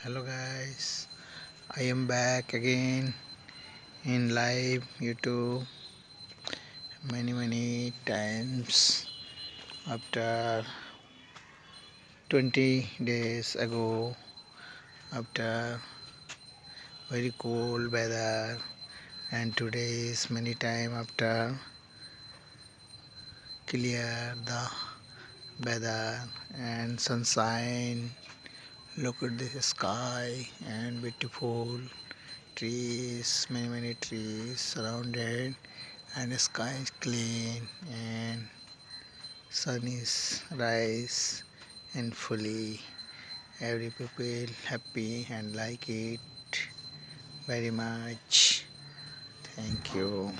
Hello guys, I am back again in live YouTube many times after 20 days ago, after very cold weather, and today is many time after clear the weather and sunshine. Look at the sky and beautiful trees, many trees surrounded, and the sky is clean and sun is rise and fully. Every people happy and like it very much. Thank you.